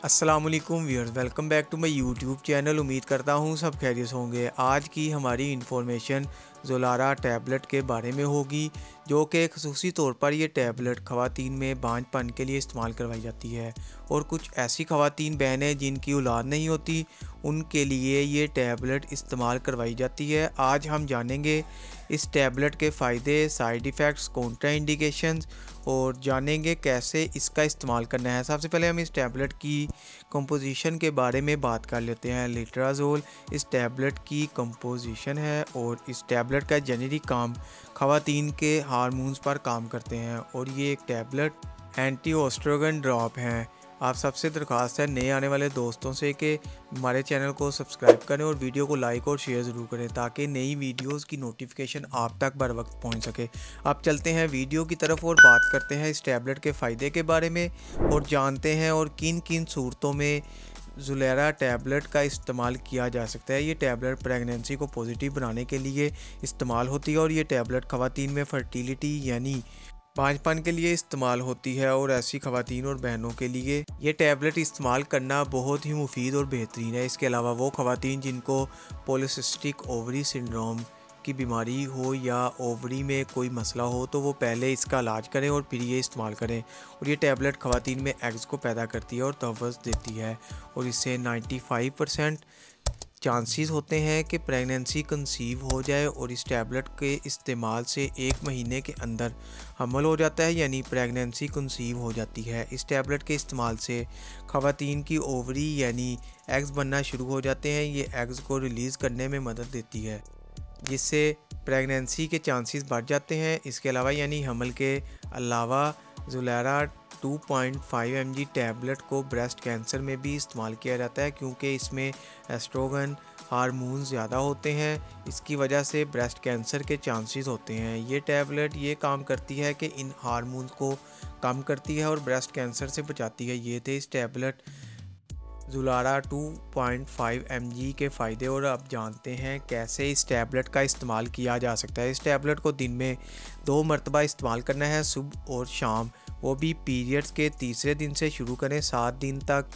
अस्सलामुअलैकुम viewers, welcome back to my YouTube channel. उम्मीद करता हूँ सब खैरियत होंगे। आज की हमारी इन्फॉर्मेशन ज़ोलारा टैबलेट के बारे में होगी, जो कि ख़ुसूसी तौर पर ये टैबलेट ख़वातीन में बांझपन के लिए इस्तेमाल करवाई जाती है और कुछ ऐसी ख़वातीन बहनें जिनकी औलाद नहीं होती उनके लिए ये टैबलेट इस्तेमाल करवाई जाती है। आज हम जानेंगे इस टैबलेट के फ़ायदे, साइड इफ़ेक्ट्स, कॉन्ट्रा इंडिकेशंस और जानेंगे कैसे इसका इस्तेमाल करना है। सबसे पहले हम इस टैबलेट की कंपोजिशन के बारे में बात कर लेते हैं। लेट्राजोल इस टैबलेट की कंपोजिशन है और इस टैबलेट का जेनेरिक काम ख़वातीन के हार्मोन्स पर काम करते हैं और ये एक टैबलेट एंटी ओस्ट्रोगन ड्रॉप हैं। आप सबसे दरख्वास्त है नए आने वाले दोस्तों से कि हमारे चैनल को सब्सक्राइब करें और वीडियो को लाइक और शेयर ज़रूर करें ताकि नई वीडियोस की नोटिफिकेशन आप तक बर वक्त पहुँच सके। अब चलते हैं वीडियो की तरफ और बात करते हैं इस टैबलेट के फ़ायदे के बारे में और जानते हैं और किन किन सूरतों में ज़ोलारा टैबलेट का इस्तेमाल किया जा सकता है। ये टैबलेट प्रेगनेंसी को पॉजिटिव बनाने के लिए इस्तेमाल होती है और ये टैबलेट ख़वातीन में फर्टिलिटी यानी बांझपन के लिए इस्तेमाल होती है और ऐसी ख़वातीन और बहनों के लिए ये टैबलेट इस्तेमाल करना बहुत ही मुफीद और बेहतरीन है। इसके अलावा वो ख़वातीन जिनको पॉलीसिस्टिक ओवरी सिंड्रोम की बीमारी हो या ओवरी में कोई मसला हो तो वो पहले इसका इलाज करें और फिर ये इस्तेमाल करें। और ये टैबलेट ख़वातीन में एग्स को पैदा करती है और तहफ़्फ़ुज़ देती है और इससे 95% चांसेस होते हैं कि प्रेगनेंसी कंसीव हो जाए और इस टैबलेट के इस्तेमाल से 1 महीने के अंदर हमल हो जाता है यानी प्रेगनेंसी कंसीव हो जाती है। इस टैबलेट के इस्तेमाल से ख़वातीन की ओवरी यानी एग्स बनना शुरू हो जाते हैं। ये एग्स को रिलीज़ करने में मदद देती है जिससे प्रेगनेंसी के चांसेस बढ़ जाते हैं। इसके अलावा यानी हमल के अलावा ज़ोलारा 2.5 mg टैबलेट को ब्रेस्ट कैंसर में भी इस्तेमाल किया जाता है क्योंकि इसमें एस्ट्रोगन हार्मोन ज़्यादा होते हैं। इसकी वजह से ब्रेस्ट कैंसर के चांसेस होते हैं। ये टैबलेट ये काम करती है कि इन हार्मोन को कम करती है और ब्रेस्ट कैंसर से बचाती है। ये थे इस टैबलेट ज़ोलारा 2.5 mg के फ़ायदे और अब जानते हैं कैसे इस टैबलेट का इस्तेमाल किया जा सकता है। इस टैबलेट को दिन में 2 मरतबा इस्तेमाल करना है, सुबह और शाम, वो भी पीरियड्स के तीसरे दिन से शुरू करें, 7 दिन तक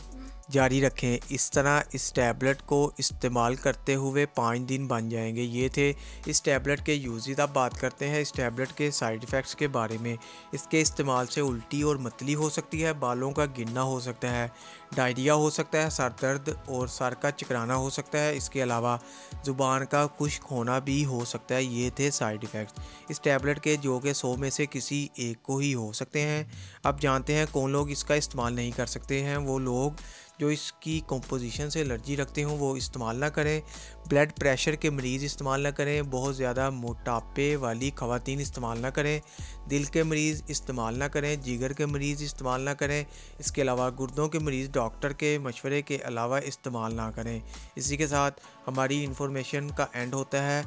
जारी रखें। इस तरह इस टैबलेट को इस्तेमाल करते हुए 5 दिन बन जाएंगे। ये थे इस टैबलेट के यूज़। अब बात करते हैं इस टैबलेट के साइड इफ़ेक्ट्स के बारे में। इसके इस्तेमाल से उल्टी और मतली हो सकती है, बालों का गिरना हो सकता है, डायरिया हो सकता है, सर दर्द और सर का चकराना हो सकता है। इसके अलावा ज़ुबान का खुश्क होना भी हो सकता है। ये थे साइड इफ़ेक्ट्स इस टैबलेट के, जो कि 100 में से किसी एक को ही हो सकते हैं। अब जानते हैं कौन लोग इसका इस्तेमाल नहीं कर सकते हैं। वो लोग जो इसकी कंपोजिशन से एलर्जी रखते हों वो इस्तेमाल ना करें, ब्लड प्रेशर के मरीज़ इस्तेमाल ना करें, बहुत ज़्यादा मोटापे वाली ख़वातीन इस्तेमाल ना करें, दिल के मरीज़ इस्तेमाल ना करें, जिगर के मरीज़ इस्तेमाल ना करें। इसके अलावा गुर्दों के मरीज़ डॉक्टर के मशवरे के अलावा इस्तेमाल ना करें। इसी के साथ हमारी इन्फॉर्मेशन का एंड होता है।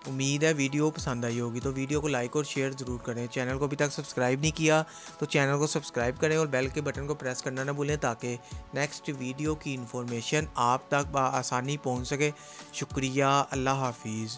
उम्मीद है वीडियो पसंद आई होगी, तो वीडियो को लाइक और शेयर ज़रूर करें। चैनल को अभी तक सब्सक्राइब नहीं किया तो चैनल को सब्सक्राइब करें और बेल के बटन को प्रेस करना ना भूलें ताकि नेक्स्ट वीडियो की इन्फॉर्मेशन आप तक आसानी पहुंच सके। शुक्रिया, अल्लाह हाफिज़।